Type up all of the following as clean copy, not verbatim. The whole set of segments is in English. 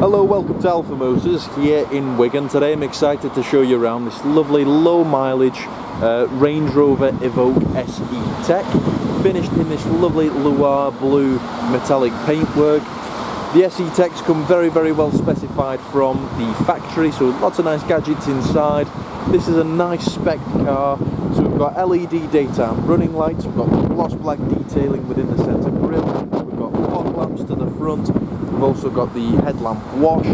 Hello, welcome to Alpha Motors here in Wigan. Today I'm excited to show you around this lovely low mileage Range Rover Evoque SE Tech, finished in this lovely Loire Blue metallic paintwork. The SE Techs come very well specified from the factory, so lots of nice gadgets inside. This is a nice spec car, so we've got LED daytime running lights, we've got gloss black detailing within the centre grille, we've got fog lamps to the front, we've also got the headlamp wash,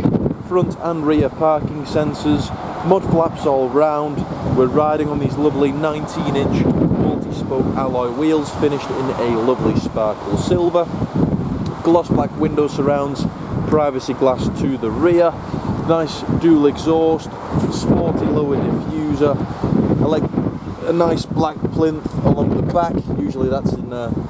front and rear parking sensors, mud flaps all round. We're riding on these lovely 19-inch multi-spoke alloy wheels finished in a lovely sparkle silver. Gloss black window surrounds, privacy glass to the rear, nice dual exhaust, sporty lower diffuser, a nice black plinth along the back, usually that's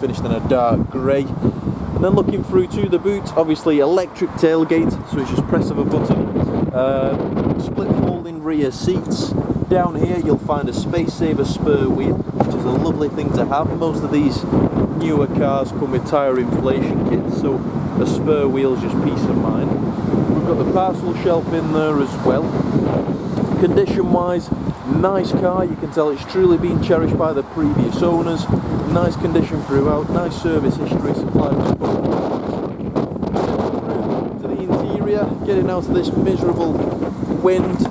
finished in a dark grey. And then looking through to the boot, obviously electric tailgate, so it's just press of a button, split folding rear seats. Down here you'll find a space saver spur wheel, which is a lovely thing to have. Most of these newer cars come with tyre inflation kits, so a spur wheel is just peace of mind. We've got the parcel shelf in there as well. Condition wise, nice car, you can tell it's truly been cherished by the previous owners. Nice condition throughout, nice service history supplied to both. To the interior, getting out of this miserable wind.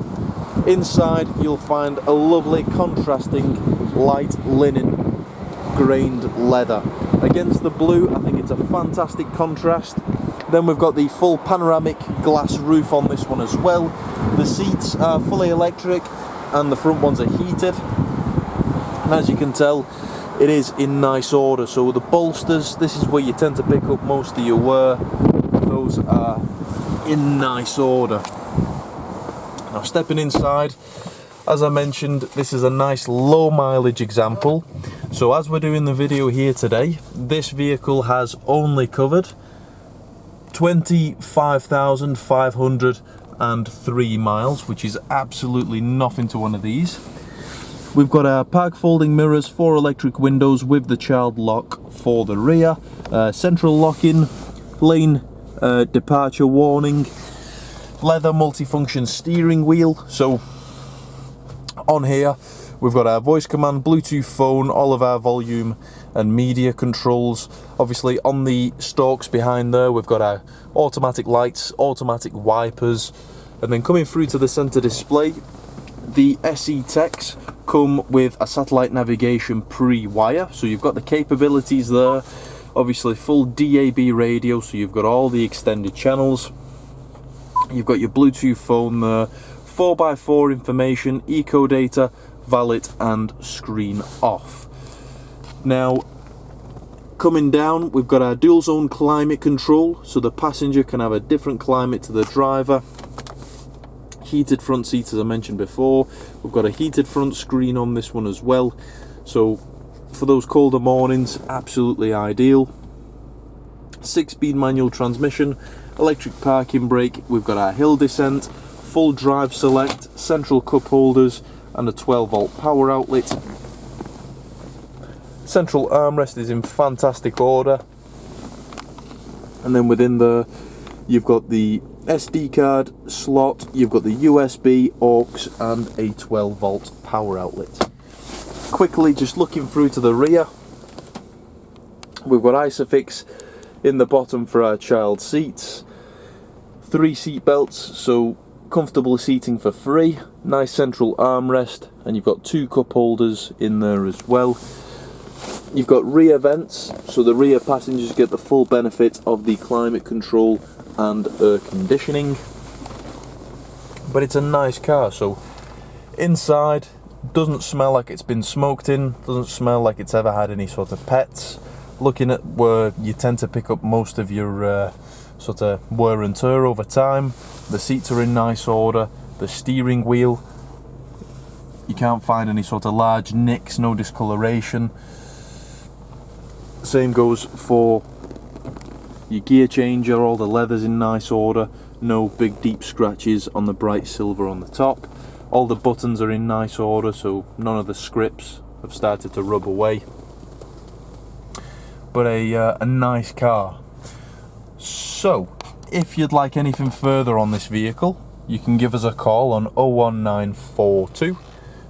Inside you'll find a lovely contrasting light linen grained leather. Against the blue, I think it's a fantastic contrast. Then we've got the full panoramic glass roof on this one as well. The seats are fully electric and the front ones are heated. And as you can tell, it is in nice order. So the bolsters, this is where you tend to pick up most of your wear. Those are in nice order. Now stepping inside, as I mentioned, this is a nice low mileage example. So as we're doing the video here today, this vehicle has only covered 25,503 miles, which is absolutely nothing to one of these. We've got our park folding mirrors, 4 electric windows with the child lock for the rear, central lock-in, lane departure warning, leather multifunction steering wheel. So on here we've got our voice command, Bluetooth phone, all of our volume and media controls. Obviously on the stalks behind there we've got our automatic lights, automatic wipers, and then coming through to the center display, the SE Techs come with a satellite navigation pre-wire, so you've got the capabilities there. Obviously full DAB radio, so you've got all the extended channels. You've got your Bluetooth phone there, 4x4 information, eco data, valet and screen off. Now coming down, we've got our dual zone climate control, so the passenger can have a different climate to the driver. Heated front seats, as I mentioned before. We've got a heated front screen on this one as well, so for those colder mornings, absolutely ideal. 6-speed manual transmission, electric parking brake, we've got our hill descent, full drive select, central cup holders and a 12-volt power outlet. Central armrest is in fantastic order, and then within there you've got the SD card slot, you've got the USB, aux and a 12-volt power outlet. Quickly just looking through to the rear, we've got Isofix in the bottom for our child seats, 3 seat belts, so comfortable seating for 3, nice central armrest, and you've got 2 cup holders in there as well. You've got rear vents, so the rear passengers get the full benefit of the climate control and air conditioning. But it's a nice car, so inside doesn't smell like it's been smoked in, doesn't smell like it's ever had any sort of pets. Looking at where you tend to pick up most of your sort of wear and tear over time, the seats are in nice order. The steering wheel, you can't find any sort of large nicks, no discoloration. Same goes for your gear changer, all the leather's in nice order, no big deep scratches on the bright silver on the top. All the buttons are in nice order, so none of the scripts have started to rub away. But a nice car. So if you'd like anything further on this vehicle, you can give us a call on 01942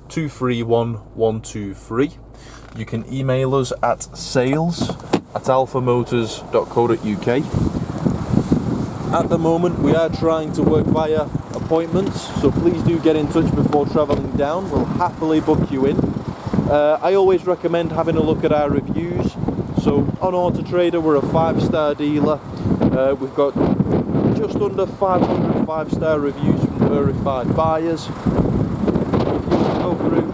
231 123. You can email us at sales@alphamotors.co.uk. At the moment we are trying to work via appointments, so please do get in touch before travelling down. We'll happily book you in. I always recommend having a look at our reviews. So on Auto Trader we're a 5-star dealer. We've got just under 500 5-star reviews from verified buyers. If you go through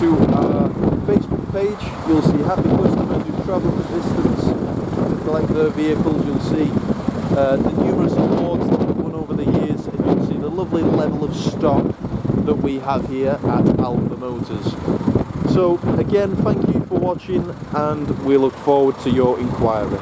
to our Facebook page, you'll see happy customers who travel the distance to collect their vehicles. You'll see the numerous awards that we've won over the years, and you'll see the lovely level of stock that we have here at Alpha Motors. So again, thank you for watching, and we look forward to your inquiry.